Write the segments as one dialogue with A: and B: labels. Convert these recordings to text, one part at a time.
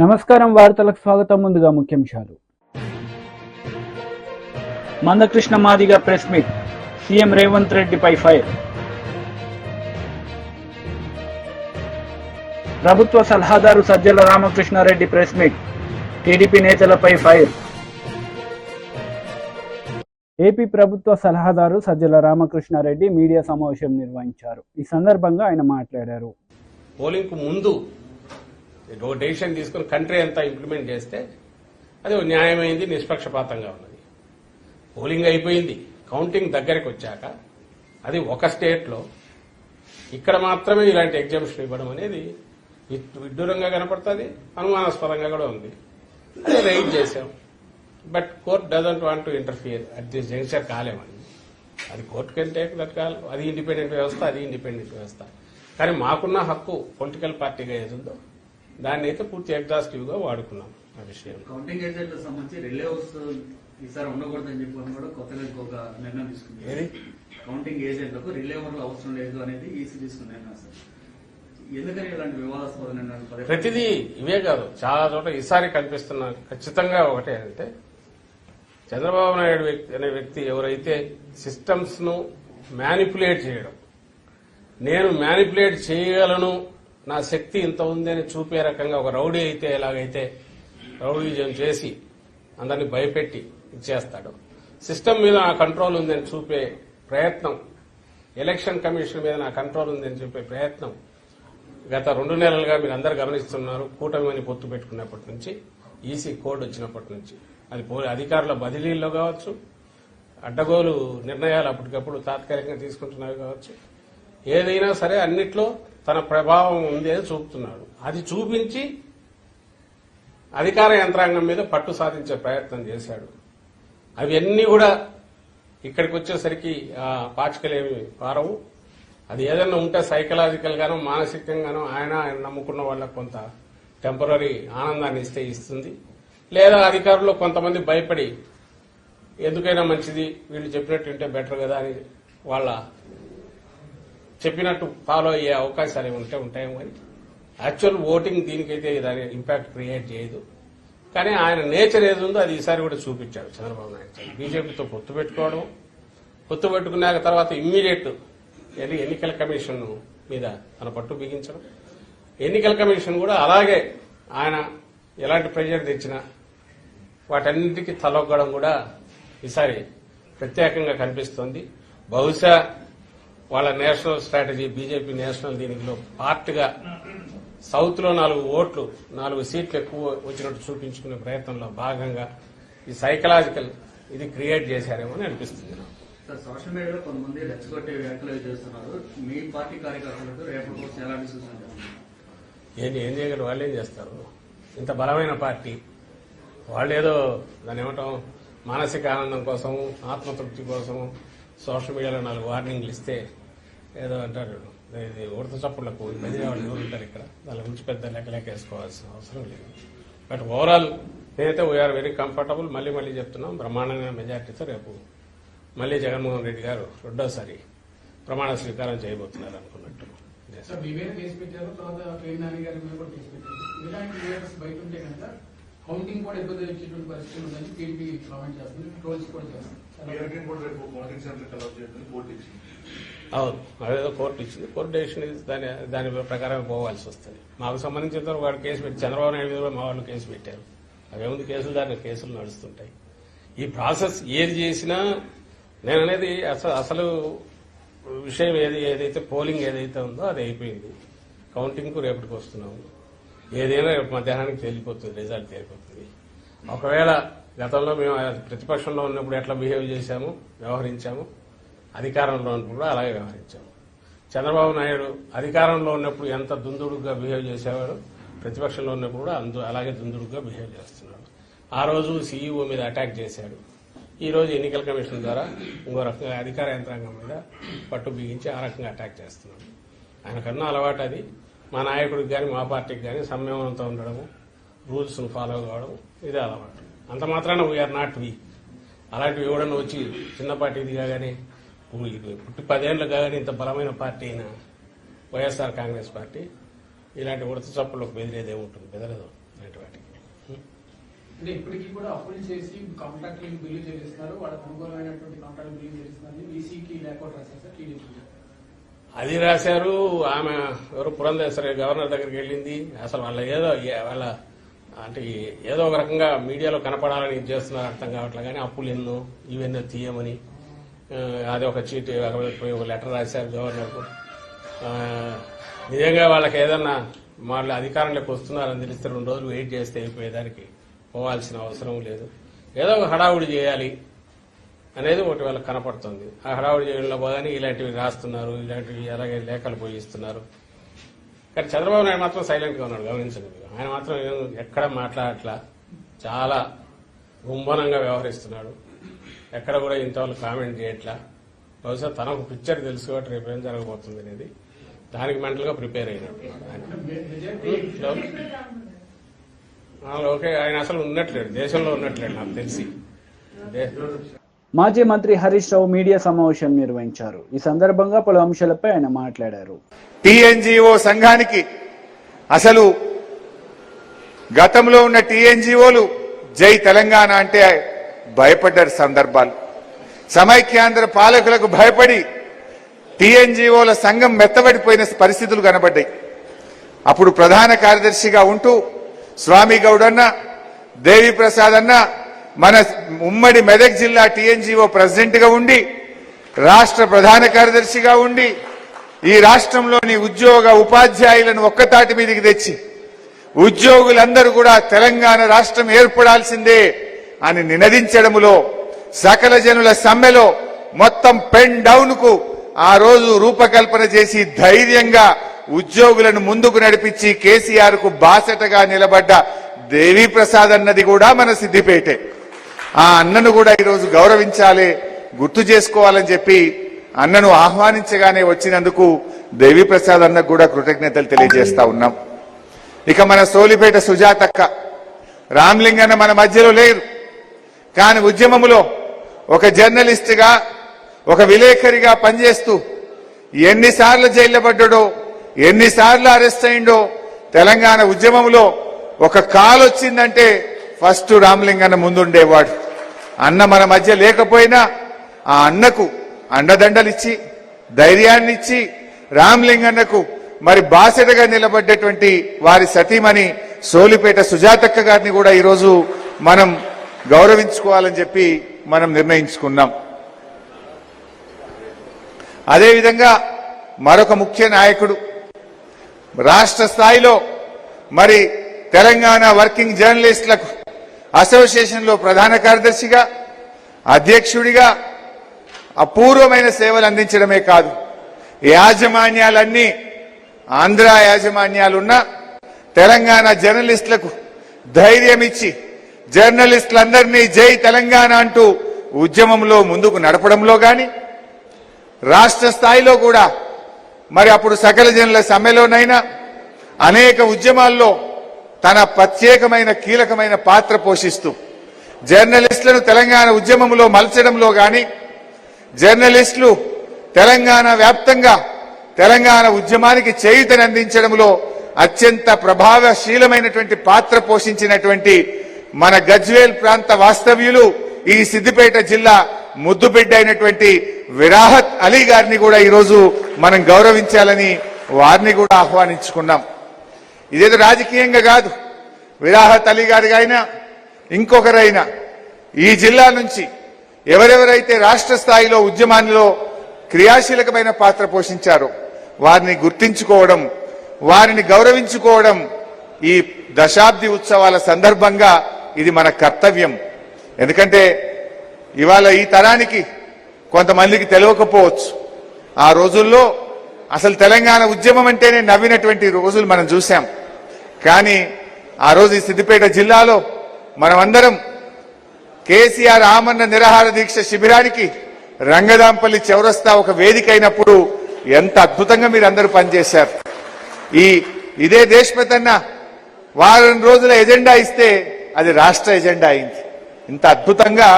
A: నమస్కారం వార్తలకు స్వాగతం. ముందుగా ముఖ్యాంశాలు. Mandakrishna Madiga press meet, CM Revanth రెడ్డిపై ఫైర్. ప్రభుత్వ సలహాదారు Sajjala Ramakrishna Reddy press meet, TDP నేతలపై ఫైర్. ఏపీ ప్రభుత్వ సలహాదారు సజ్జల రామకృష్ణారెడ్డి మీడియా సమావేశం నిర్వహించారు. ఈ సందర్భంగా ఆయన మాట్లాడారు.
B: పోలింగ్ ముందు డెసిషన్ తీసుకుని కంట్రీ అంతా ఇంప్లిమెంట్ చేస్తే అది న్యాయమైంది, నిష్పక్షపాతంగా ఉన్నది. పోలింగ్ అయిపోయింది, కౌంటింగ్ దగ్గరకు వచ్చాక అది ఒక స్టేట్లో ఇక్కడ మాత్రమే ఇలాంటి ఎగ్జామ్షన్ ఇవ్వడం అనేది విడ్డూరంగా కనపడుతుంది, అనుమానాస్పదంగా కూడా ఉంది. అదే రైజ్ చేశాం. But court doesn't want to interfere at this junction. కాలేమని అది కోర్టుకి వెళ్తే అది ఇండిపెండెంట్ వ్యవస్థ, అది ఇండిపెండెంట్ వ్యవస్థ. కానీ మాకున్న హక్కు పొలిటికల్ పార్టీగా ఏదుందో దాన్ని అయితే పూర్తి ఎగ్జాస్టివ్ గా వాడుకున్నాం. ఆ విషయం
C: కౌంటింగ్ ఏజెంట్లకు సంబంధించి రిలేవ్స్ ఈసారి ఉండకూడదని చెప్పి కూడా కొత్తగా ఇంకొక నిర్ణయం తీసుకుంది.
B: ఏది
C: కౌంటింగ్ ఏజెంట్లకు రిలేవర్లు అవసరం లేదు అనేది ఈసీ తీసుకున్న నిర్ణయం సార్. ఎందుకని ఇలాంటి వివాదాస్పద నిర్ణయాలు
B: ప్రతిదీ ఇవే కాదు, చాలా చోట్ల ఈసారి కనిపిస్తున్న ఖచ్చితంగా ఒకటే అంటే చంద్రబాబు నాయుడు అనే వ్యక్తి ఎవరైతే సిస్టమ్స్ ను మ్యానిపులేట్ చేయడం, నేను మ్యానిపులేట్ చేయగలను, నా శక్తి ఇంత ఉంది అని చూపే రకంగా ఒక రౌడీ అయితే ఎలాగైతే రౌడీజం చేసి అందరినీ భయపెట్టి ఇచ్చేస్తాడు, సిస్టమ్ మీద నా కంట్రోల్ ఉందని చూపే ప్రయత్నం, ఎలక్షన్ కమిషన్ మీద నా కంట్రోల్ ఉందని చెప్పే ప్రయత్నం గత 2 నెలలుగా మీరు అందరు గమనిస్తున్నారు. కూటమి అని పొత్తు పెట్టుకున్నప్పటి నుంచి, ఈసీ కోడ్ వచ్చినప్పటి నుంచి, అది అధికారుల బదిలీల్లో కావచ్చు, అడ్డగోలు నిర్ణయాలు అప్పటికప్పుడు తాత్కాలికంగా తీసుకుంటున్నవి కావచ్చు, ఏదైనా సరే అన్నిట్లో తన ప్రభావం ఉంది అని చూపుతున్నాడు. అది చూపించి అధికార యంత్రాంగం మీద పట్టు సాధించే ప్రయత్నం చేశాడు. అవన్నీ కూడా ఇక్కడికి వచ్చేసరికి పాచికలేమి పారవు. అది ఏదైనా ఉంటే సైకలాజికల్ గానో మానసికంగానో ఆయన నమ్ముకున్న వాళ్ళకు కొంత టెంపరీ ఆనందాన్ని ఇస్తుంది. లేదా అధికారులు కొంతమంది భయపడి ఎందుకైనా మంచిది వీళ్ళు చెప్పినట్టు ఉంటే బెటర్ కదా అని వాళ్ళ చెప్పినట్టు ఫాలో అయ్యే అవకాశాలు ఉంటాయేమో. కానీ యాక్చువల్ ఓటింగ్ దీనికైతే దాని ఇంపాక్ట్ క్రియేట్ చేయదు. కానీ ఆయన నేచర్ ఏది ఉందో అది ఈసారి కూడా చూపించాడు చంద్రబాబు నాయుడు. బీజేపీతో పొత్తు పెట్టుకున్నాక తర్వాత ఇమ్మీడియట్ ఎన్నికల కమిషన్ మీద తన పట్టు బిగించడం, ఎన్నికల కమిషన్ కూడా అలాగే ఆయన ఎలాంటి ప్రెజర్ తెచ్చినా వాటన్నిటికీ తలొగ్గడం కూడా ఈసారి ప్రత్యేకంగా కనిపిస్తోంది. బహుశా వాళ్ళ నేషనల్ స్ట్రాటజీ, బీజేపీ నేషనల్ దీనిలో పార్ట్గా సౌత్ లో 4 సీట్లు ఎక్కువ వచ్చినట్టు చూపించుకునే ప్రయత్నంలో భాగంగా ఈ సైకలాజికల్ ఇది క్రియేట్ చేశారేమో అని అనిపిస్తుంది.
C: సార్, సోషల్ మీడియాలో కొంతమంది రెచ్చగొట్టే వ్యాఖ్యలు చేస్తున్నారు. మీ పార్టీ కార్యకర్తలకు రేపటి కోసం ఎలాంటి సూచనలు?
B: ఏం చేయగలరు? వాళ్ళు ఏం చేస్తారు? ఇంత బలమైన పార్టీ వాళ్ళేదో దాని ఏమంటాం మానసిక ఆనందం కోసం, ఆత్మతృప్తి కోసం సోషల్ మీడియాలో 4 వార్నింగ్లు ఇస్తే ఏదో అంటారు, ఇది ఉడత చప్పుళ్లకు బెదిరే వాళ్ళు ఎవరు ఉంటారు ఇక్కడ, దాని గురించి పెద్ద లెక్కలేకేసుకోవాల్సిన అవసరం లేదు. బట్ ఓవరాల్ నేనైతే వీఆర్ వెరీ కంఫర్టబుల్. మళ్ళీ చెప్తున్నాం, బ్రహ్మాండమైన మెజార్టీతో రేపు మళ్లీ జగన్మోహన్ రెడ్డి గారు రెండోసారి ప్రమాణ స్వీకారం చేయబోతున్నారు అనుకున్నట్టు.
D: కౌంటింగ్ కూడా ఇబ్బంది వచ్చేటువంటి పరిస్థితి ఉందని టీడీపీ కామెంట్ చేస్తుంది, ట్రోల్స్ కూడా చేస్తుంది.
B: అవును, అదేదో కోర్టు ఇచ్చింది. కోర్టు డెసిషన్ దాని ప్రకారం పోవాల్సి వస్తుంది. మాకు సంబంధించిన వాడు కేసు పెట్టి చంద్రబాబు నాయుడు మీద మా వాళ్ళు కేసు పెట్టారు. అవేముంది కేసులు, దాని కేసులు నడుస్తుంటాయి. ఈ ప్రాసెస్ ఏది చేసినా నేననేది అసలు విషయం ఏదైతే పోలింగ్ ఏదైతే ఉందో అది అయిపోయింది. కౌంటింగ్ కు రేపటికి వస్తున్నాము. ఏదైనా రేపు మధ్యాహ్నానికి తేలిపోతుంది, రిజల్ట్ తేలిపోతుంది. ఒకవేళ గతంలో మేము ప్రతిపక్షంలో ఉన్నప్పుడు ఎట్లా బిహేవ్ చేశాము, వ్యవహరించాము, అధికారంలో ఉన్నప్పుడు కూడా అలాగే వ్యవహరించాము. చంద్రబాబు నాయుడు అధికారంలో ఉన్నప్పుడు ఎంత దుందుడుగా బిహేవ్ చేసేవాడు, ప్రతిపక్షంలో ఉన్నప్పుడు కూడా అలాగే దుందుడుగా బిహేవ్ చేస్తున్నాడు. ఆ రోజు సీఈఓ మీద అటాక్ చేశాడు. ఈ రోజు ఎన్నికల కమిషన్ ద్వారా ఇంకో రకంగా అధికార యంత్రాంగం మీద పట్టు బిగించి ఆ రకంగా అటాక్ చేస్తున్నాడు. ఆయనకన్నా అలవాటు అది. మా నాయకుడికి కానీ మా పార్టీకి కానీ సంయమనంతో ఉండడము, రూల్స్ ను ఫాలో కావడం ఇదే అలవాటు. అంత మాత్రాన వీఆర్ నాట్ వీక్. అలాంటివి ఎవడన్నా వచ్చి చిన్న పార్టీ కాగానే పుట్టి 10 ఏళ్లు కాగానే ఇంత బలమైన పార్టీ అయిన వైఎస్ఆర్ కాంగ్రెస్ పార్టీ ఇలాంటి ఉడత చప్పులకు బెదిరేదేముంటుంది? బెదరదు.
D: అంటే ఇప్పటికీ కూడా అప్పులు చేసి కాంట్రాక్టులు బిల్లు చెల్లిస్తున్నారు, వాళ్ళకి అనుకూలమైనటువంటి కాంట్రాక్ట్ బిల్లు చెల్లిస్తున్నారు. ఈసీకి లేకపోతే రాశారు సార్ టీడీపీ.
B: అది రాశారు. ఆమె ఎవరు పురంధేశ్వరి గవర్నర్ దగ్గరికి వెళ్ళింది. అసలు వాళ్ళ అంటే ఏదో ఒక రకంగా మీడియాలో కనపడాలని ఇది చేస్తున్నారు, అర్థం కావట్లేదు. కానీ అప్పులు ఎన్నో ఇవెన్నో తీయమని అది ఒక చీట్ ఒక లెటర్ రాశారు గవర్నర్కు. నిజంగా వాళ్ళకి ఏదన్నా వాళ్ళు అధికారంలోకి వస్తున్నారని తెలిస్తే 2 రోజులు వెయిట్ చేస్తే అయిపోయేదానికి పోవాల్సిన అవసరం లేదు. ఏదో ఒక హడావుడి చేయాలి అనేది ఒకటి వాళ్ళకి కనపడుతుంది. ఆ హడావుడి చేయడంలో పోదని ఇలాంటివి రాస్తున్నారు, ఇలాంటివి అలాగే లేఖలు పోయిస్తున్నారు. కానీ చంద్రబాబు నాయుడు మాత్రం సైలెంట్ గా ఉన్నాడు, గమనించండి. ఆయన మాత్రం ఎక్కడ మాట్లాడట్లా, చాలా గుంభనంగా వ్యవహరిస్తున్నాడు. ఎక్కడ కూడా ఇంతవరకు కామెంట్ చేయట్లా. బహుశా తనకు పిక్చర్ తెలుసు కాబట్టి రేపు ఏం జరగబోతుంది అనేది దానికి మెంటల్ గా ప్రిపేర్ అయినట్టు ఓకే. ఆయన అసలు ఉన్నట్లేడు, దేశంలో ఉన్నట్లేడు నాకు తెలిసి.
A: మాజీ మంత్రి హరీష్ రావు మీడియా సమావేశం నిర్వహించారు. ఈ సందర్భంగా పలు అంశాలపై ఆయన మాట్లాడారు.
E: టీఎన్జిఓ సంఘానికి అసలు గతంలో ఉన్న టీఎన్జిఓలు జై తెలంగాణ అంటే భయపడ్డారు సందర్భాలు. సమైక్యాంధ్ర పాలకులకు భయపడి టీఎన్జిఓల సంఘం మెత్తబడిపోయిన పరిస్థితులు కనబడ్డాయి. అప్పుడు ప్రధాన కార్యదర్శిగా ఉంటూ స్వామి గౌడ్ అన్న, దేవిప్రసాద్ అన్న మన ఉమ్మడి మెదక్ జిల్లా టీఎన్జిఓ ప్రెసిడెంట్ గా ఉండి, రాష్ట్ర ప్రధాన కార్యదర్శిగా ఉండి ఈ రాష్ట్రంలోని ఉద్యోగ ఉపాధ్యాయులను ఒక్కతాటి మీదకి తెచ్చి ఉద్యోగులందరూ కూడా తెలంగాణ రాష్ట్రం ఏర్పడాల్సిందే అని నినదించడములో, సకల జనుల సమ్మెలో మొత్తం పెన్ డౌన్ కు ఆ రోజు రూపకల్పన చేసి ధైర్యంగా ఉద్యోగులను ముందుకు నడిపించి కేసీఆర్ కు బాసటగా నిలబడ్డ దేవిప్రసాద్ అన్నది కూడా మన సిద్దిపేటే. ఆ అన్నను కూడా ఈరోజు గౌరవించాలి, గుర్తు చేసుకోవాలని చెప్పి అన్నను ఆహ్వానించగానే వచ్చినందుకు దేవిప్రసాద్ అన్నకు కూడా కృతజ్ఞతలు తెలియజేస్తా ఉన్నాం. ఇక మన సోలిపేట సుజాతక్క, రామ్లింగన్న మన మధ్యలో లేరు. కానీ ఉద్యమములో ఒక జర్నలిస్ట్ గా, ఒక విలేకరిగా పనిచేస్తూ ఎన్నిసార్లు జైల్లో పడ్డాడో, ఎన్నిసార్లు అరెస్ట్ అయిండో. తెలంగాణ ఉద్యమంలో ఒక కాల్ వచ్చిందంటే ఫస్ట్ రామ్లింగన్న ముందుండేవాడు. అన్న మన మధ్య లేకపోయినా ఆ అన్నకు అండదండలిచ్చి ధైర్యాన్నిచ్చి రామ్లింగన్నకు మరి బాసటగా నిలబడ్డటువంటి వారి సతీమణి సోలిపేట సుజాతక్క గారిని కూడా ఈరోజు మనం గౌరవించుకోవాలని చెప్పి మనం నిర్ణయించుకున్నాం. అదేవిధంగా మరొక ముఖ్య నాయకుడు, రాష్ట్ర స్థాయిలో మరి తెలంగాణ వర్కింగ్ జర్నలిస్టులకు అసోసియేషన్ లో ప్రధాన కార్యదర్శిగా, అధ్యక్షుడిగా అపూర్వమైన సేవలు అందించడమే కాదు, యాజమాన్యాలన్నీ ఆంధ్ర యాజమాన్యాలున్న తెలంగాణ జర్నలిస్టులకు ధైర్యం ఇచ్చి జర్నలిస్టులందరినీ జై తెలంగాణ అంటూ ఉద్యమంలో ముందుకు నడపడంలో గాని, రాష్ట్ర స్థాయిలో కూడా మరి అప్పుడు సకల జనుల సమ్మెలోనైనా అనేక ఉద్యమాల్లో తన ప్రత్యేకమైన కీలకమైన పాత్ర పోషిస్తూ జర్నలిస్టులను తెలంగాణ ఉద్యమంలో మలచడంలో గాని, జర్నలిస్టులు తెలంగాణ వ్యాప్తంగా తెలంగాణ ఉద్యమానికి చేయూతనందించడంలో అత్యంత ప్రభావశీలమైనటువంటి పాత్ర పోషించినటువంటి మన గజ్వేల్ ప్రాంత వాస్తవ్యులు, ఈ సిద్దిపేట జిల్లా ముద్దుబిడ్డ అయినటువంటి విరాహత్ అలీ గారిని కూడా ఈరోజు మనం గౌరవించాలని వారిని కూడా ఆహ్వానించుకున్నాం. ఇదేదో రాజకీయంగా కాదు, విరాహత్ అలీ గారికైనా ఇంకొకరైనా ఈ జిల్లా నుంచి ఎవరెవరైతే రాష్ట్ర స్థాయిలో ఉద్యమాల్లో క్రియాశీలకమైన పాత్ర పోషించారో వారిని గుర్తించుకోవడం, వారిని గౌరవించుకోవడం ఈ దశాబ్ది ఉత్సవాల సందర్భంగా ఇది మన కర్తవ్యం. ఎందుకంటే ఇవాళ ఈ తరానికి కొంతమందికి తెలియకపోవచ్చు, ఆ రోజుల్లో అసలు తెలంగాణ ఉద్యమం అంటేనే నవ్వినటువంటి రోజులు మనం చూశాం. కానీ ఆ రోజు ఈ సిద్దిపేట జిల్లాలో మనమందరం కేసీఆర్ ఆమరణ నిరాహార దీక్ష శిబిరానికి రంగదాంపల్లి చౌరస్తా ఒక వేదిక అయినప్పుడు ఎంత అద్భుతంగా మీరందరూ పనిచేశారు. ఇదే దేశపతన్న వారం రోజుల ఎజెండా ఇస్తే అది రాష్ట్ర ఎజెండా అయింది. ఇంత అద్భుతంగా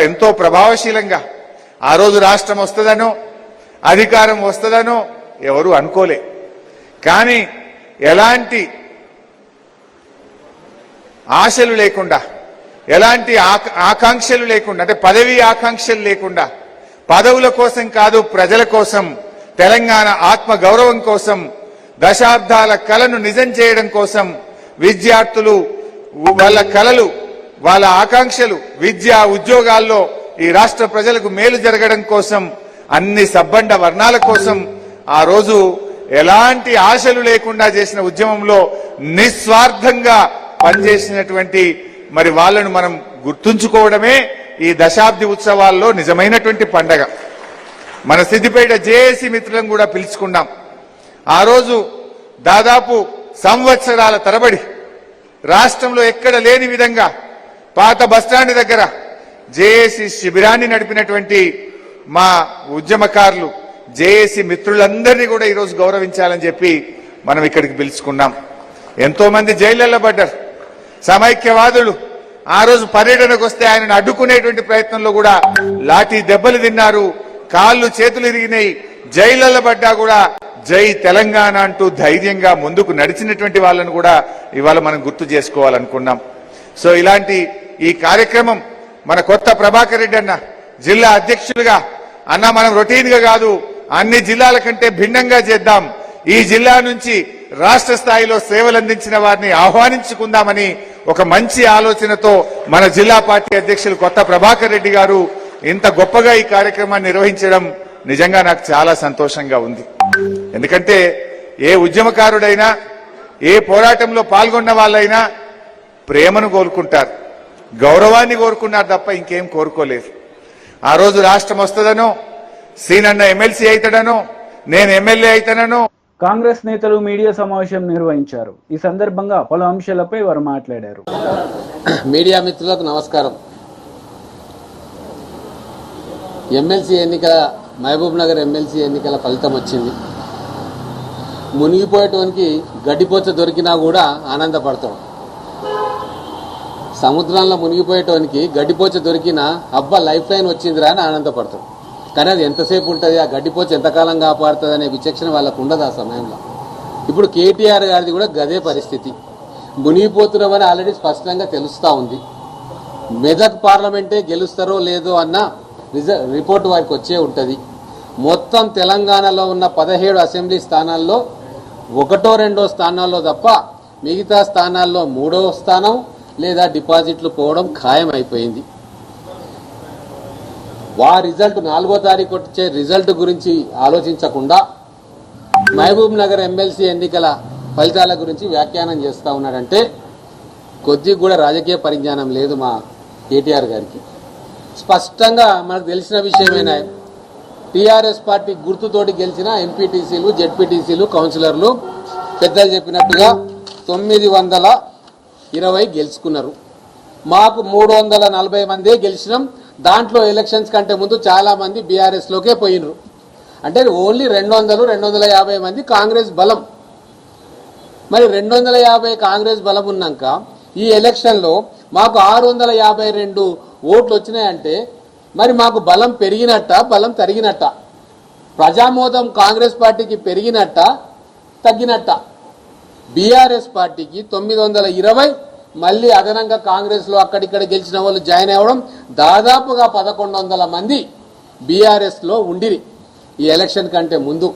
E: ఎంతో ప్రభావశీలంగా ఆ రోజు రాష్ట్రం వస్తుందనో అధికారం వస్తుందనో ఎవరు అనుకోలే. కానీ ఎలాంటి ఆశలు లేకుండా, ఎలాంటి ఆకాంక్షలు లేకుండా, అంటే పదవి ఆకాంక్షలు లేకుండా, పదవుల కోసం కాదు, ప్రజల కోసం, తెలంగాణ ఆత్మ గౌరవం కోసం, దశాబ్దాల కలను నిజం చేయడం కోసం విద్యార్థులు వాళ్ళ కలలు, వాళ్ళ ఆకాంక్షలు, విద్య ఉద్యోగాల్లో ఈ రాష్ట్ర ప్రజలకు మేలు జరగడం కోసం, అన్ని సబ్బండ వర్ణాల కోసం ఆ రోజు ఎలాంటి ఆశలు లేకుండా చేసిన ఉద్యమంలో నిస్వార్థంగా పనిచేసినటువంటి మరి వాళ్ళను మనం గుర్తుంచుకోవడమే ఈ దశాబ్ది ఉత్సవాల్లో నిజమైనటువంటి పండగ. మన సిద్దిపేట జేఏసీ మిత్రులను కూడా పిలుచుకున్నాం. ఆ రోజు దాదాపు సంవత్సరాల తరబడి రాష్ట్రంలో ఎక్కడ లేని విధంగా పాత బస్టాండ్ దగ్గర జేఏసీ శిబిరాన్ని నడిపినటువంటి మా ఉద్యమకారులు, జేఏసీ మిత్రులందరినీ కూడా ఈరోజు గౌరవించాలని చెప్పి మనం ఇక్కడికి పిలుచుకున్నాం. ఎంతో మంది జైళ్లలో పడ్డారు. సమైక్యవాదులు ఆ రోజు పర్యటనకు వస్తే ఆయనను అడ్డుకునేటువంటి ప్రయత్నంలో కూడా లాఠీ దెబ్బలు తిన్నారు, కాళ్ళు చేతులు ఇరిగినాయి. జైళ్లలో పడ్డా కూడా జై తెలంగాణ అంటూ ధైర్యంగా ముందుకు నడిచినటువంటి వాళ్ళను కూడా ఇవాళ మనం గుర్తు చేసుకోవాలనుకున్నాం. సో ఇలాంటి ఈ కార్యక్రమం మన కొత్త ప్రభాకర్ రెడ్డి అన్న జిల్లా అధ్యక్షులుగా, అన్న మనం రొటీన్ గా కాదు, అన్ని జిల్లాల కంటే భిన్నంగా చేద్దాం, ఈ జిల్లా నుంచి రాష్ట్ర స్థాయిలో సేవలు అందించిన వారిని ఆహ్వానించుకుందామని ఒక మంచి ఆలోచనతో మన జిల్లా పార్టీ అధ్యక్షులు కొత్త ప్రభాకర్ రెడ్డి గారు ఇంత గొప్పగా ఈ కార్యక్రమాన్ని నిర్వహించడం నిజంగా నాకు చాలా సంతోషంగా ఉంది. ఎందుకంటే ఏ ఉద్యమకారుడైనా, ఏ పోరాటంలో పాల్గొన్న వాళ్ళైనా ప్రేమను కోరుకుంటారు, గౌరవాన్ని కోరుకున్నారు తప్ప ఇంకేం కోరుకోలేదు. ఆ రోజు రాష్ట్రం వస్తుందనో, సీనన్న ఎమ్మెల్సీ అవుతాడనో, నేను ఎమ్మెల్యే అవుతానో.
A: కాంగ్రెస్ నేతలు మీడియా సమావేశం నిర్వహించారు. ఈ సందర్భంగా పలు అంశాలపై వారు మాట్లాడారు.
F: మీడియా మిత్రులకు నమస్కారం. ఎమ్మెల్సీ ఎన్నికల, మహబూబ్ నగర్ ఎమ్మెల్సీ ఎన్నికల ఫలితం వచ్చింది. మునిగిపోయేటానికి గడ్డిపోచ దొరికినా కూడా ఆనందపడతాం. సముద్రంలో మునిగిపోయేటానికి గడ్డిపోచ దొరికినా అబ్బా లైఫ్ లైన్ వచ్చిందిరా అని ఆనందపడతాం. కానీ అది ఎంతసేపు ఉంటుంది, ఆ గడ్డిపోచ ఎంతకాలం కాపాడుతుంది అనే విచక్షణ వాళ్ళకు ఉండదు ఆ సమయంలో. ఇప్పుడు కేటీఆర్ గారిది కూడా గదే పరిస్థితి. మునిగిపోతున్నామని ఆల్రెడీ స్పష్టంగా తెలుస్తూ ఉంది. మెదక్ పార్లమెంటే గెలుస్తారో లేదో అన్న రిపోర్టు వారికి వచ్చే ఉంటుంది. మొత్తం తెలంగాణలో ఉన్న 17 అసెంబ్లీ స్థానాల్లో 1, 2 స్థానాల్లో తప్ప మిగతా స్థానాల్లో 3వ స్థానం లేదా డిపాజిట్లు పోవడం ఖాయం అయిపోయింది. రిజల్ట్ 4వ తారీఖు వచ్చే రిజల్ట్ గురించి ఆలోచించకుండా మహబూబ్ నగర్ ఎమ్మెల్సీ ఎన్నికల ఫలితాల గురించి వ్యాఖ్యానం చేస్తూ ఉన్నాడంటే కొద్దిగా కూడా రాజకీయ పరిజ్ఞానం లేదు మా కేటీఆర్ గారికి. స్పష్టంగా మనకు తెలిసిన విషయమేనా, టీఆర్ఎస్ పార్టీ గుర్తుతోటి గెలిచిన ఎంపీటీసీలు, జెడ్పీటీసీలు, కౌన్సిలర్లు పెద్దలు చెప్పినట్టుగా 920 గెలుచుకున్నారు. మాకు 340 మందే గెలిచినాం. దాంట్లో ఎలక్షన్స్ కంటే ముందు చాలా మంది బీఆర్ఎస్ లోకే పోయినరు. అంటే ఓన్లీ 200-250 మంది కాంగ్రెస్ బలం. మరి 250 కాంగ్రెస్ బలం ఉన్నాక ఈ ఎలక్షన్లో మాకు 652 ఓట్లు వచ్చినాయంటే మరి మాకు బలం పెరిగినట్ట, బలం తరిగినట్ట? ప్రజామోదం కాంగ్రెస్ పార్టీకి పెరిగినట్ట, తగ్గినట్ట? బీఆర్ఎస్ పార్టీకి 920, మళ్ళీ అదనంగా కాంగ్రెస్ లో అక్కడిక్కడ గెలిచిన వాళ్ళు జాయిన్ అవ్వడం, దాదాపుగా 1100 మంది బీఆర్ఎస్ లో ఉండిరి ఈ ఎలక్షన్ కంటే ముందు.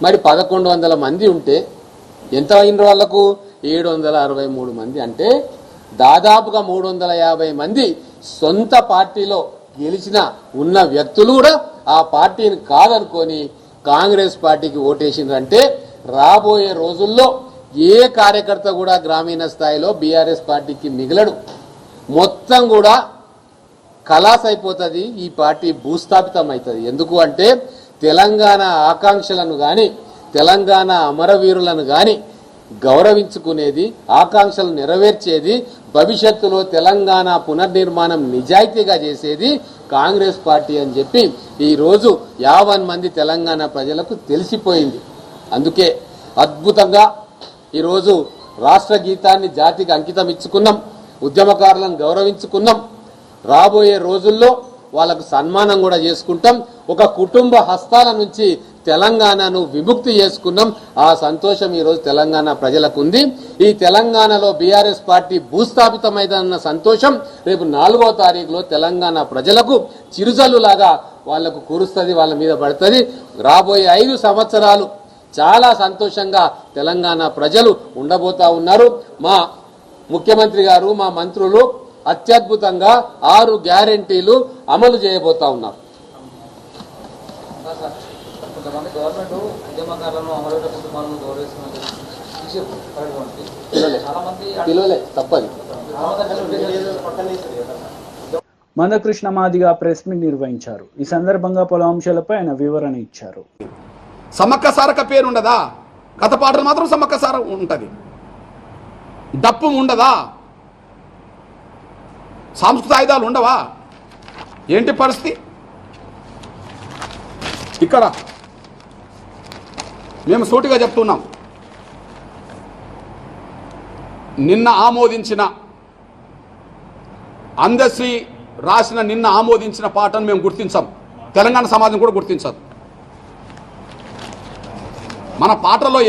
F: మరి 1100 మంది ఉంటే ఎంత అయిన వాళ్లకు 763 మంది, అంటే దాదాపుగా 350 మంది సొంత పార్టీలో గెలిచిన ఉన్న వ్యక్తులు కూడా ఆ పార్టీని కాదనుకొని కాంగ్రెస్ పార్టీకి ఓటేసిందంటే రాబోయే రోజుల్లో ఏ కార్యకర్త కూడా గ్రామీణ స్థాయిలో బీఆర్ఎస్ పార్టీకి మిగలడు. మొత్తం కూడా ఖలాస్ అయిపోతుంది, ఈ పార్టీ భూస్థాపితం అవుతుంది. ఎందుకు అంటే తెలంగాణ ఆకాంక్షలను కానీ, తెలంగాణ అమరవీరులను కానీ గౌరవించుకునేది, ఆకాంక్షలు నెరవేర్చేది, భవిష్యత్తులో తెలంగాణ పునర్నిర్మాణం నిజాయితీగా చేసేది కాంగ్రెస్ పార్టీ అని చెప్పి ఈరోజు 50 మంది తెలంగాణ ప్రజలకు తెలిసిపోయింది. అందుకే అద్భుతంగా ఈరోజు రాష్ట్ర గీతాన్ని జాతికి అంకితం ఇచ్చుకున్నాం, ఉద్యమకారులను గౌరవించుకున్నాం. రాబోయే రోజుల్లో వాళ్ళకు సన్మానం కూడా చేసుకుంటాం. ఒక కుటుంబ హస్తాల నుంచి తెలంగాణను విముక్తి చేసుకున్నాం. ఆ సంతోషం ఈరోజు తెలంగాణ ప్రజలకు ఉంది. ఈ తెలంగాణలో బీఆర్ఎస్ పార్టీ భూస్థాపితమైందన్న సంతోషం రేపు 4వ తారీఖులో తెలంగాణ ప్రజలకు చిరుజల్లులాగా వాళ్లకు కురుస్తుంది, వాళ్ళ మీద పడుతుంది. రాబోయే 5 సంవత్సరాలు చాలా సంతోషంగా తెలంగాణ ప్రజలు ఉండబోతా ఉన్నారు. మా ముఖ్యమంత్రి గారు, మా మంత్రులు అత్యద్భుతంగా 6 గ్యారెంటీలు అమలు చేయబోతా ఉన్నారు.
G: కొంతమంది గవర్నమెంట్ ఉద్యమకారులను అమరవీరుల కుటుంబాలను గౌరవిస్తున్నది చాలా మంది
F: పిలువలే తప్పది.
A: మందకృష్ణ మాదిగా ప్రెస్ మీట్ నిర్వహించారు. ఈ సందర్భంగా పలు అంశాలపై ఆయన వివరణ ఇచ్చారు.
H: సమ్మక్క సారక పేరు ఉండదా? కథ పాటలు మాత్రం సమ్మక్క సార ఉంటుంది. డప్పు ఉండదా? సాంస్కృతిక ఆయుధాలు ఉండవా? ఏంటి పరిస్థితి? ఇక్కడ మేము సూటిగా చెప్తున్నాం, నిన్న ఆమోదించిన అందశ్రీ రాసిన నిన్న ఆమోదించిన పాటను మేము గుర్తించాం. తెలంగాణ సమాజం కూడా గుర్తించదు. మన పాటలో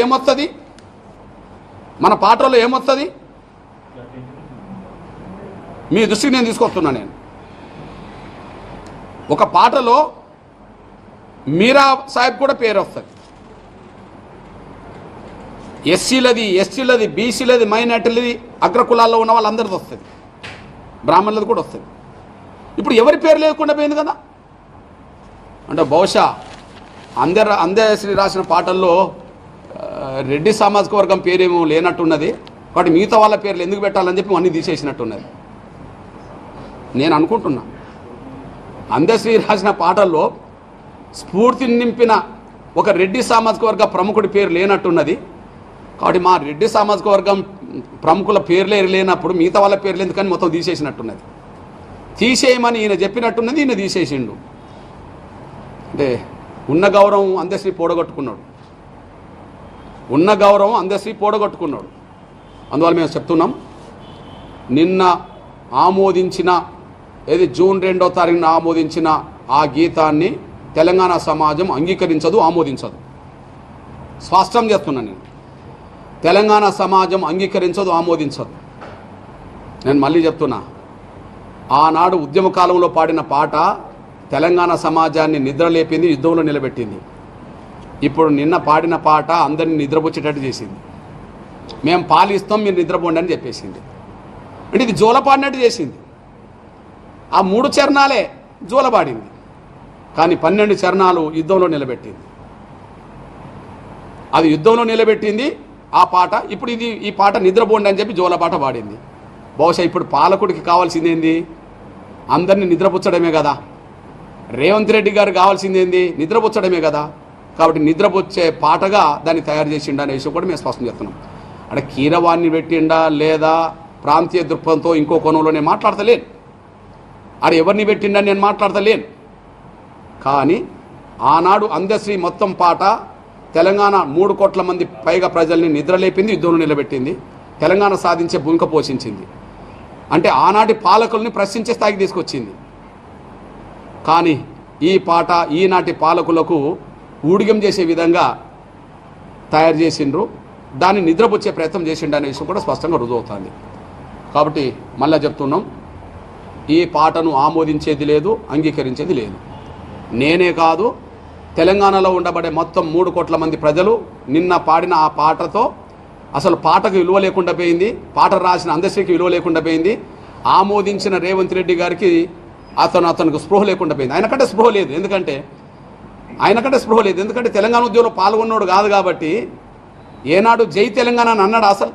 H: ఏమొస్తుంది? మీ దృష్టికి నేను తీసుకొస్తున్నా. నేను ఒక పాటలో మీరా సాహెబ్ కూడా పేరు వస్తుంది. ఎస్సీలది, బీసీలది, మైనార్టీలది, అగ్రకులాల్లో ఉన్న వాళ్ళందరిది వస్తుంది, బ్రాహ్మణులది కూడా వస్తుంది. ఇప్పుడు ఎవరి పేరు లేకుండా పోయింది కదా. అంటే బహుశా అందశ్రీ రాసిన పాటల్లో రెడ్డి సామాజిక వర్గం పేరేమో లేనట్టున్నది. కాబట్టి మిగతా వాళ్ళ పేర్లు ఎందుకు పెట్టాలని చెప్పి అన్నీ తీసేసినట్టున్నది నేను అనుకుంటున్నా. అందశ్రీ రాసిన పాటల్లో స్ఫూర్తిని నింపిన ఒక రెడ్డి సామాజిక వర్గ ప్రముఖుడి పేరు లేనట్టున్నది. కాబట్టి మా రెడ్డి సామాజిక వర్గం ప్రముఖుల పేర్లే లేనప్పుడు మిగతా వాళ్ళ పేర్లు ఎందుకని మొత్తం తీసేసినట్టున్నది. తీసేయమని ఈయన చెప్పినట్టున్నది, ఈయన తీసేసిండు. అంటే ఉన్న గౌరవం అందశ్రీ పోడగొట్టుకున్నాడు. అందువల్ల మేము చెప్తున్నాం, నిన్న ఆమోదించిన జూన్ 2వ తారీఖున ఆమోదించిన ఆ గీతాన్ని తెలంగాణ సమాజం అంగీకరించదు, ఆమోదించదు. స్పష్టం చేస్తున్నాను నేను, తెలంగాణ సమాజం అంగీకరించదు, ఆమోదించదు. నేను మళ్ళీ చెప్తున్నా, ఆనాడు ఉద్యమ కాలంలో పాడిన పాట తెలంగాణ సమాజాన్ని నిద్రలేపింది, యుద్ధంలో నిలబెట్టింది. ఇప్పుడు నిన్న పాడిన పాట అందరినీ నిద్రపుచ్చేటట్టు చేసింది. మేము పాలిస్తాం, మీరు నిద్రపోండి అని చెప్పేసింది. అంటే ఇది జోలపాడినట్టు చేసింది. ఆ 3 చరణాలే జోలపాడింది, కానీ 12 చరణాలు యుద్ధంలో నిలబెట్టింది. అది యుద్ధంలో నిలబెట్టింది ఆ పాట. ఇప్పుడు ఈ పాట నిద్రపోండి అని చెప్పి జోలపాట పాడింది. బహుశా ఇప్పుడు పాలకుడికి కావాల్సిందేంది? అందరినీ నిద్రపుచ్చడమే కదా. రేవంత్ రెడ్డి గారు కావాల్సిందేంది? నిద్రపుచ్చడమే కదా. కాబట్టి నిద్రపుచ్చే పాటగా దాన్ని తయారు చేసిండా అనే విషయం కూడా మేము స్పష్టం చేస్తున్నాం. అంటే కీరవాణ్ణి పెట్టిండా లేదా ప్రాంతీయ దృక్పథంతో ఇంకో కోణంలో నేను మాట్లాడతలేను. ఎవరిని పెట్టిండా నేను మాట్లాడతలేను. కానీ ఆనాడు అందశ్రీ మొత్తం పాట తెలంగాణ 3 కోట్ల మంది పైగా ప్రజల్ని నిద్రలేపింది, యుద్ధంలో నిలబెట్టింది, తెలంగాణ సాధించే భూమిక పోషించింది. అంటే ఆనాటి పాలకుల్ని ప్రశ్నించే స్థాయికి తీసుకొచ్చింది. కానీ ఈ పాట ఈనాటి పాలకులకు ఊడిగం చేసే విధంగా తయారు చేసిండ్రు, దాన్ని నిద్రపుచ్చే ప్రయత్నం చేసిండు అనే విషయం కూడా స్పష్టంగా రుజువుతుంది. కాబట్టి మళ్ళీ చెప్తున్నాం, ఈ పాటను ఆమోదించేది లేదు, అంగీకరించేది లేదు. నేనే కాదు, తెలంగాణలో ఉండబడే మొత్తం 3 కోట్ల మంది ప్రజలు నిన్న పాడిన ఆ పాటతో అసలు పాటకు విలువ లేకుండా పోయింది, పాట రాసిన అందశ్రీకి విలువ లేకుండా పోయింది, ఆమోదించిన రేవంత్ రెడ్డి గారికి అతనికి స్పృహ లేకుండా పోయింది. ఆయనకంటే స్పృహ లేదు, ఎందుకంటే తెలంగాణ ఉద్యమంలో పాల్గొన్నాడు కాదు. కాబట్టి ఏనాడు జై తెలంగాణ అని అన్నాడు? అసలు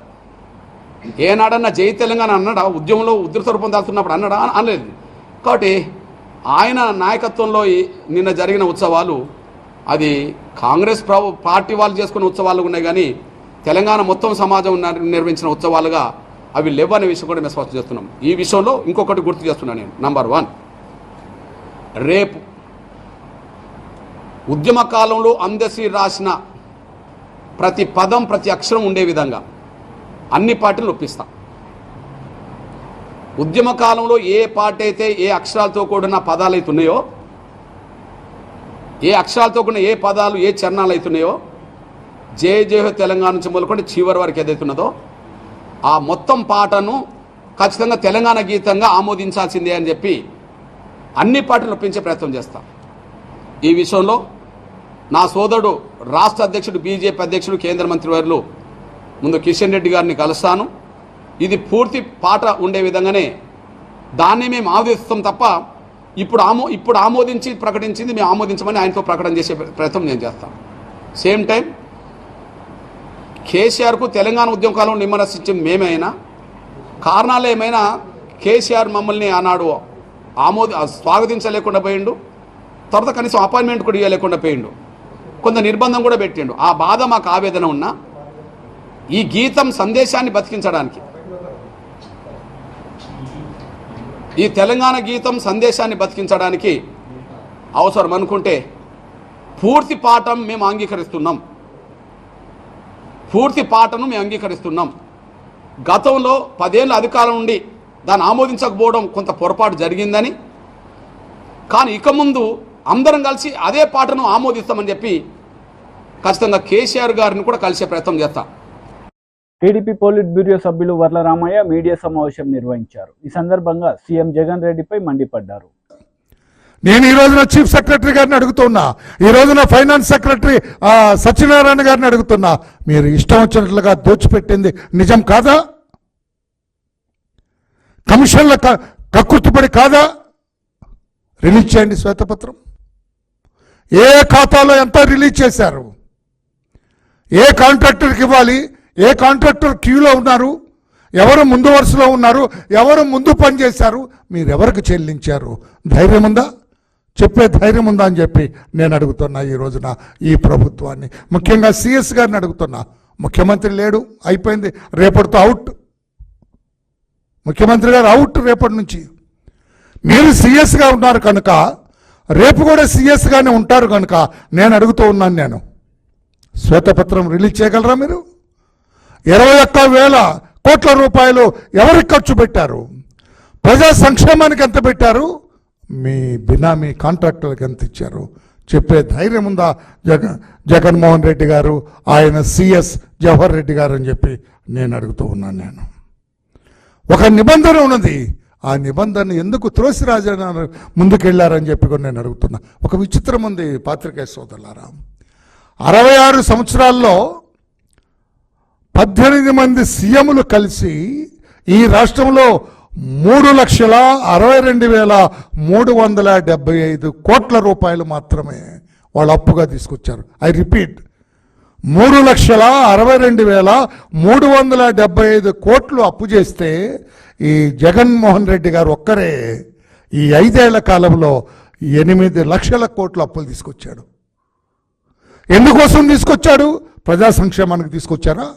H: ఏనాడన్నా జై తెలంగాణ అన్నాడా? ఉద్యమంలో ఉధృత రూపం దాల్చున్నప్పుడు అన్నాడా? అనలేదు. కాబట్టి ఆయన నాయకత్వంలో నిన్న జరిగిన ఉత్సవాలు అది కాంగ్రెస్ పార్టీ వాళ్ళు చేసుకున్న ఉత్సవాలు ఉన్నాయి, కానీ తెలంగాణ మొత్తం సమాజం నిర్వహించిన ఉత్సవాలుగా అవి లేవనే విషయం కూడా మేము స్పష్టం చేస్తున్నాం. ఈ విషయంలో ఇంకొకటి గుర్తు చేస్తున్నాను నేను. నంబర్ 1, రేపు ఉద్యమ కాలంలో అందశ్రీ రాసిన ప్రతి పదం ప్రతి అక్షరం ఉండే విధంగా అన్ని పార్టీలు ఒప్పిస్తాం. ఉద్యమ కాలంలో ఏ పార్టీ అయితే ఏ అక్షరాలతో కూడిన పదాలు అయితే ఉన్నాయో ఏ అక్షరాలతో కూడిన ఏ పదాలు ఏ చరణాలు అవుతున్నాయో జయ జయ హో తెలంగాణ నుంచి మొదలుకొని చివరి వరకు ఏదైతున్నదో ఆ మొత్తం పాటను ఖచ్చితంగా తెలంగాణ గీతంగా ఆమోదించాల్సిందే అని చెప్పి అన్ని పార్టీలు ఒప్పించే ప్రయత్నం చేస్తాం. ఈ విషయంలో నా సోదరుడు రాష్ట్ర అధ్యక్షుడు బీజేపీ అధ్యక్షుడు కేంద్ర మంత్రివర్యులు ముందు కిషన్ రెడ్డి గారిని కలుస్తాను. ఇది పూర్తి పాట ఉండే విధంగానే దాన్ని మేము ఆమోదిస్తాం తప్ప ఇప్పుడు ఆమోదించి ప్రకటించింది మేము ఆమోదించమని ఆయనతో ప్రకటన చేసే ప్రయత్నం నేను చేస్తాను. సేమ్ టైం కేసీఆర్కు తెలంగాణ ఉద్యమ కాలంలో విమర్శించింది మేమైనా కారణాలు ఏమైనా కేసీఆర్ మమ్మల్ని ఆనాడు స్వాగతించలేకుండా పోయిండు. తర్వాత కనీసం అపాయింట్మెంట్ కూడా ఇవ్వలేకుండా పోయిండు. కొంత నిర్బంధం కూడా పెట్టిండు. ఆ బాధ మాకు ఆవేదన ఉన్నా ఈ గీతం సందేశాన్ని బతికించడానికి ఈ తెలంగాణ గీతం సందేశాన్ని బతికించడానికి అవసరం అనుకుంటే పూర్తి పాఠం మేము అంగీకరిస్తున్నాం. పూర్తి పాటను మేము అంగీకరిస్తున్నాం. గతంలో 10 ఏళ్ళ అధికారం ఉండి దాన్ని ఆమోదించకపోవడం కొంత పొరపాటు జరిగిందని, కానీ ఇక ముందు అందరం కలిసి అదే పాటను ఆమోదిస్తామని చెప్పి ఖచ్చితంగా కేసీఆర్ గారిని కూడా కలిసే ప్రయత్నం చేస్తాం.
A: టీడీపీ పోలిట్ బ్యూరో సభ్యులు వర్ల రామయ్య మీడియా సమావేశం నిర్వహించారు. ఈ సందర్భంగా సీఎం జగన్ రెడ్డిపై మండిపడ్డారు.
I: నేను ఈ రోజున చీఫ్ సెక్రటరీ గారిని అడుగుతున్నా, ఈ రోజున ఫైనాన్స్ సెక్రటరీ సత్యనారాయణ గారిని అడుగుతున్నా, మీరు ఇష్టం వచ్చినట్లుగా దోచిపెట్టింది నిజం కాదా? కమిషన్ల కక్కుర్తిపడి కాదా? రిలీజ్ చేయండి శ్వేతపత్రం. ఏ ఖాతాలో ఎంత రిలీజ్ చేశారు, ఏ కాంట్రాక్టర్కి ఇవ్వాలి, ఏ కాంట్రాక్టర్ క్యూలో ఉన్నారు, ఎవరు ముందు వరుసలో ఉన్నారు, ఎవరు ముందు పనిచేశారు, మీరెవరికి చెల్లించారు? ధైర్యం ఉందా? చెప్పే ధైర్యం ఉందా అని చెప్పి నేను అడుగుతున్నా ఈ రోజున ఈ ప్రభుత్వాన్ని. ముఖ్యంగా సిఎస్ గారిని అడుగుతున్నా. ముఖ్యమంత్రి లేడు, అయిపోయింది, రేపటితో అవుట్. ముఖ్యమంత్రి గారు అవుట్ రేపటి నుంచి. మీరు సిఎస్గా ఉన్నారు కనుక రేపు కూడా సిఎస్గానే ఉంటారు కనుక నేను అడుగుతూ ఉన్నాను, నేను శ్వేతపత్రం రిలీజ్ చేయగలరా మీరు? 21,000 కోట్ల రూపాయలు ఎవరికి ఖర్చు పెట్టారు? ప్రజా సంక్షేమానికి ఎంత పెట్టారు? మీ బినామీ కాంట్రాక్టర్లకు ఎంత ఇచ్చారు? చెప్పే ధైర్యం ఉందా జగన్మోహన్ రెడ్డి గారు, ఆయన సిఎస్ జవహర్ రెడ్డి గారు అని చెప్పి నేను అడుగుతూ ఉన్నాను. నేను ఒక నిబంధన ఉన్నది, ఆ నిబంధన ఎందుకు త్రోసిరాజన ముందుకెళ్లారని చెప్పి కూడా నేను అడుగుతున్నా. ఒక విచిత్రం ఉంది పాత్రికేయ సోదరులారా, 66 సంవత్సరాల్లో 18 మంది సీఎంలు కలిసి ఈ రాష్ట్రంలో 3,62,375 కోట్ల రూపాయలు మాత్రమే వాళ్ళు అప్పుగా తీసుకొచ్చారు. ఐ రిపీట్, 3,62,375 కోట్లు అప్పు చేస్తే ఈ జగన్మోహన్ రెడ్డి గారు ఒక్కరే ఈ 5 ఏళ్ల కాలంలో 8 లక్షల కోట్ల అప్పులు తీసుకొచ్చాడు. ఎందుకోసం తీసుకొచ్చాడు? ప్రజా సంక్షేమానికి తీసుకొచ్చారా?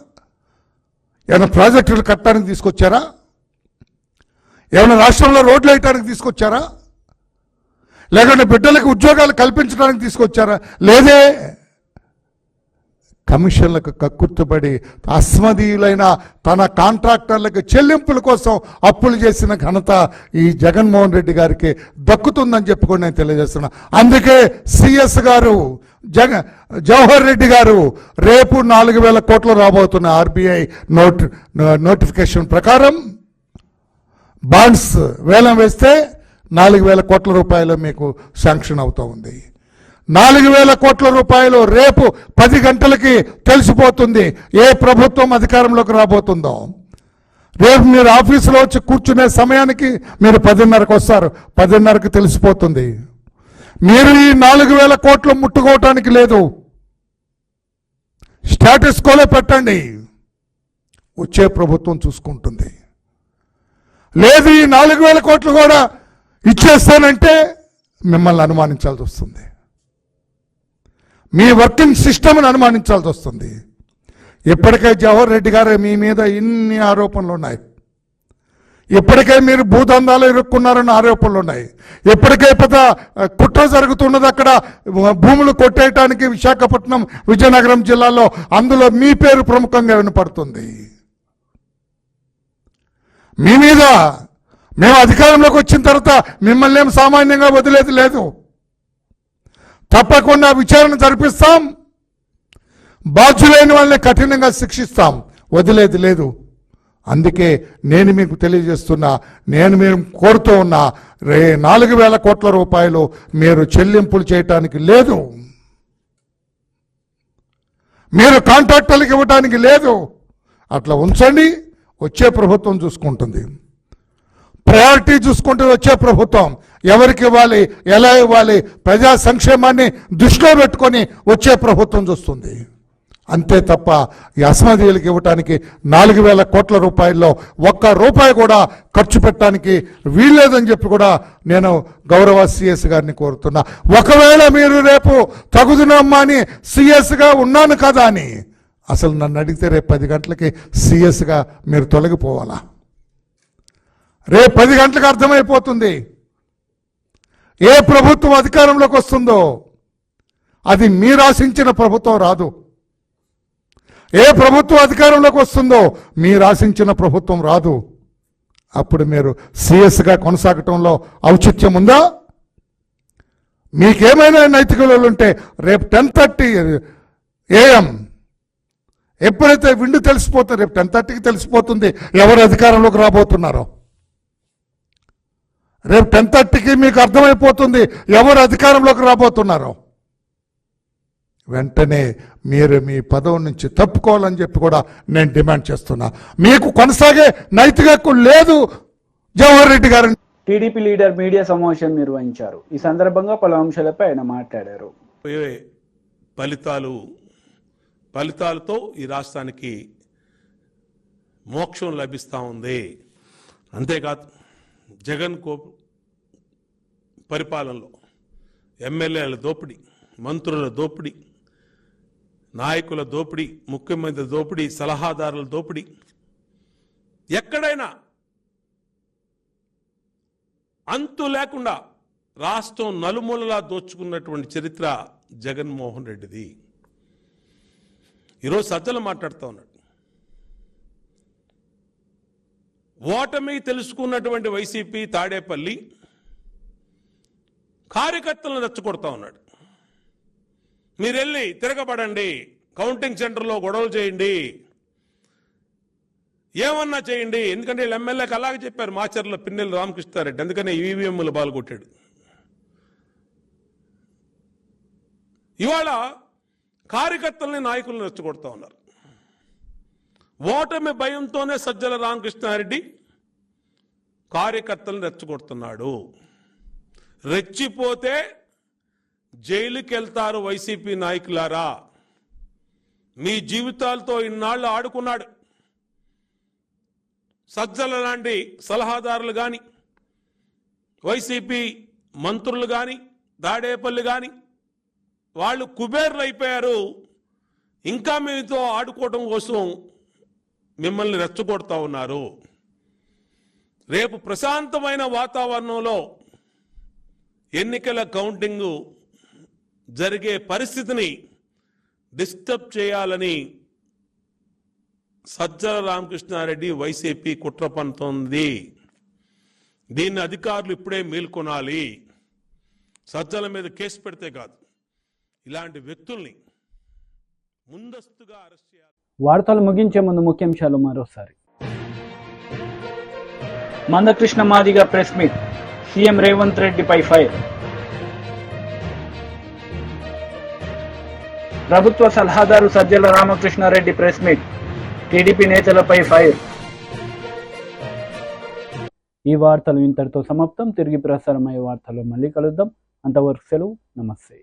I: ఏమైనా ప్రాజెక్టులు కట్టడానికి తీసుకొచ్చారా? ఏమైనా రాష్ట్రంలో రోడ్లు వేయడానికి తీసుకొచ్చారా? లేకుంటే బిడ్డలకు ఉద్యోగాలు కల్పించడానికి తీసుకొచ్చారా? లేదే. కమిషన్లకు కక్కుర్తుపడి అస్మదీయులైన తన కాంట్రాక్టర్లకు చెల్లింపుల కోసం అప్పులు చేసిన ఘనత ఈ జగన్మోహన్ రెడ్డి గారికి దక్కుతుందని చెప్పుకొని నేను తెలియజేస్తున్నా. అందుకే సిఎస్ గారు జవహర్ రెడ్డి గారు రేపు 4,000 కోట్లు రాబోతున్న ఆర్బీఐ నోటిఫికేషన్ ప్రకారం బాండ్స్ వేలం వేస్తే 4,000 కోట్ల రూపాయలు మీకు శాంక్షన్ అవుతూ ఉంది. 4,000 కోట్ల రూపాయలు రేపు 10 గంటలకి తెలిసిపోతుంది ఏ ప్రభుత్వం అధికారంలోకి రాబోతుందో. రేపు మీరు ఆఫీసులో వచ్చి కూర్చునే సమయానికి మీరు 10:30కి వస్తారు, 10:30కి తెలిసిపోతుంది. మీరు ఈ 4,000 కోట్లు ముట్టుకోవటానికి లేదు, స్టేటస్ కోలో పెట్టండి, వచ్చే ప్రభుత్వం చూసుకుంటుంది. లేదు ఈ 4,000 కోట్లు కూడా ఇచ్చేస్తానంటే మిమ్మల్ని అనుమానించాల్సి వస్తుంది, మీ వర్కింగ్ సిస్టమ్ని అనుమానించాల్సి వస్తుంది. ఇప్పటికే జవహర్ రెడ్డి గారు మీ మీద ఇన్ని ఆరోపణలు ఉన్నాయి, ఇప్పటికే మీరు భూదందాలు ఇరుక్కున్నారన్న ఆరోపణలు ఉన్నాయి, ఇప్పటికే పెద్ద కుట్ర జరుగుతున్నది అక్కడ భూములు కొట్టేయటానికి విశాఖపట్నం విజయనగరం జిల్లాలో, అందులో మీ పేరు ప్రముఖంగా వినపడుతుంది. మీ మీద మేము అధికారంలోకి వచ్చిన తర్వాత మిమ్మల్ని ఏం సామాన్యంగా వదిలేది లేదు. తప్పకుండా విచారణ జరిపిస్తాం, బాధ్యులైన వాళ్ళని కఠినంగా శిక్షిస్తాం, వదిలేది లేదు. అందుకే నేను మీకు తెలియజేస్తున్నా, నేను మీరు కోరుతూ ఉన్నా, 4,000 కోట్ల రూపాయలు మీరు చెల్లింపులు చేయటానికి లేదు, మీరు కాంట్రాక్టర్లకు ఇవ్వడానికి లేదు. అట్లా ఉంచండి, వచ్చే ప్రభుత్వం చూసుకుంటుంది. ప్రయారిటీ చూసుకుంటే వచ్చే ప్రభుత్వం ఎవరికి ఇవ్వాలి, ఎలా ఇవ్వాలి, ప్రజా సంక్షేమాన్ని దృష్టిలో పెట్టుకొని వచ్చే ప్రభుత్వం చూస్తుంది. అంతే తప్ప ఈ అసమర్థీయులకు ఇవ్వటానికి 4,000 కోట్ల రూపాయల్లో ఒక్క రూపాయి కూడా ఖర్చు పెట్టడానికి వీల్లేదని చెప్పి కూడా నేను గౌరవ సిఎస్ గారిని కోరుతున్నా. ఒకవేళ మీరు రేపు తగుదునమ్మా అని సిఎస్గా ఉన్నాను కదా అని అసలు నన్ను అడిగితే రేపు 10 గంటలకి సిఎస్గా మీరు తొలగిపోవాలా? రేపు 10 గంటలకు అర్థమైపోతుంది ఏ ప్రభుత్వం అధికారంలోకి వస్తుందో. అది మీరు ఆశించిన ప్రభుత్వం రాదు. ఏ ప్రభుత్వం అధికారంలోకి వస్తుందో మీరు ఆశించిన ప్రభుత్వం రాదు. అప్పుడు మీరు సిఎస్గా కొనసాగటంలో ఔచిత్యం ఉందా? మీకేమైనా నైతిక విలువలు ఉంటే రేపు 10:30 AM ఎప్పుడైతే విండు తెలిసిపోతుంది, రేపు 10:30కి తెలిసిపోతుంది ఎవరు అధికారంలోకి రాబోతున్నారో. రేపు 10:30కి మీకు అర్థమైపోతుంది ఎవరు అధికారంలోకి రాబోతున్నారో. వెంటనే మీరు మీ పదవి నుంచి తప్పుకోవాలని చెప్పి కూడా నేను డిమాండ్ చేస్తున్నా. మీకు కొనసాగే నైతిక హక్కు లేదు జవహర్ రెడ్డి గారు.
A: టీడీపీ లీడర్ మీడియా సమావేశం నిర్వహించారు. ఈ సందర్భంగా పలు అంశాలపై ఆయన మాట్లాడారు.
J: ఫలితాలతో ఈ రాష్ట్రానికి మోక్షం లభిస్తూ ఉంది. అంతేకాదు జగన్ పరిపాలనలో ఎమ్మెల్యేల దోపిడీ, మంత్రుల దోపిడీ, నాయకుల దోపిడీ, ముఖ్యమంత్రి దోపిడీ, సలహాదారుల దోపిడీ, ఎక్కడైనా అంతు లేకుండా రాష్ట్రం నలుమూలలా దోచుకున్నటువంటి చరిత్ర జగన్మోహన్ రెడ్డిది. ఈరోజు సజ్జలు మాట్లాడుతూ ఉన్నాడు. ఓటమి తెలుసుకున్నటువంటి వైసీపీ తాడేపల్లి కార్యకర్తలను రెచ్చగొడతా ఉన్నాడు. మీరు వెళ్ళి తిరగబడండి, కౌంటింగ్ సెంటర్లో గొడవలు చేయండి, ఏమన్నా చేయండి. ఎందుకంటే వీళ్ళు ఎమ్మెల్యేకి అలాగే చెప్పారు మాచర్ల పిన్నెల రామకృష్ణారెడ్డి, అందుకనే ఈవీఎంలు బాల్గొట్టాడు. ఇవాళ కార్యకర్తల్ని నాయకులను రెచ్చగొడతా ఉన్నారు. ఓటమి భయంతోనే సజ్జల రామకృష్ణారెడ్డి కార్యకర్తలను రెచ్చగొడుతున్నాడు. రెచ్చిపోతే జైలుకి వెళ్తారు వైసీపీ నాయకులారా. మీ జీవితాలతో ఇన్నాళ్ళు ఆడుకున్నాడు. సజ్జల లాంటి సలహాదారులు కానీ, వైసీపీ మంత్రులు కానీ, తాడేపల్లి కానీ వాళ్ళు కుబేర్లు అయిపోయారు. ఇంకా మీతో ఆడుకోవడం కోసం మిమ్మల్ని రెచ్చగొడతా ఉన్నారు. రేపు ప్రశాంతమైన వాతావరణంలో ఎన్నికల కౌంటింగ్ జరిగే పరిస్థితిని డిస్టర్బ్ చేయాలని సజ్జల రామకృష్ణారెడ్డి వైసీపీ కుట్ర పన్నుతోంది. దీన్ని అధికారులు ఇప్పుడే మేల్కొనాలి. సజ్జల మీద కేసు పెడితే కాదు, ఇలాంటి వ్యక్తుల్ని ముందస్తుగా అరెస్ట్ చేయాలి.
A: వార్తలు ముగించే ముందు ముఖ్యాంశాలు మరోసారి. Mandakrishna Madiga press meet, CM Revanth రెడ్డిపై ఫైర్. ప్రభుత్వ సలహాదారు Sajjala Ramakrishna Reddy press meet, TDP నేతలపై ఫైర్. ఈ వార్తలు ఇంతటితో సమాప్తం. తిరిగి ప్రసారమయ్యే వార్తల్లో మళ్ళీ కలుద్దాం. అంతవరకు సెలవు. నమస్తే.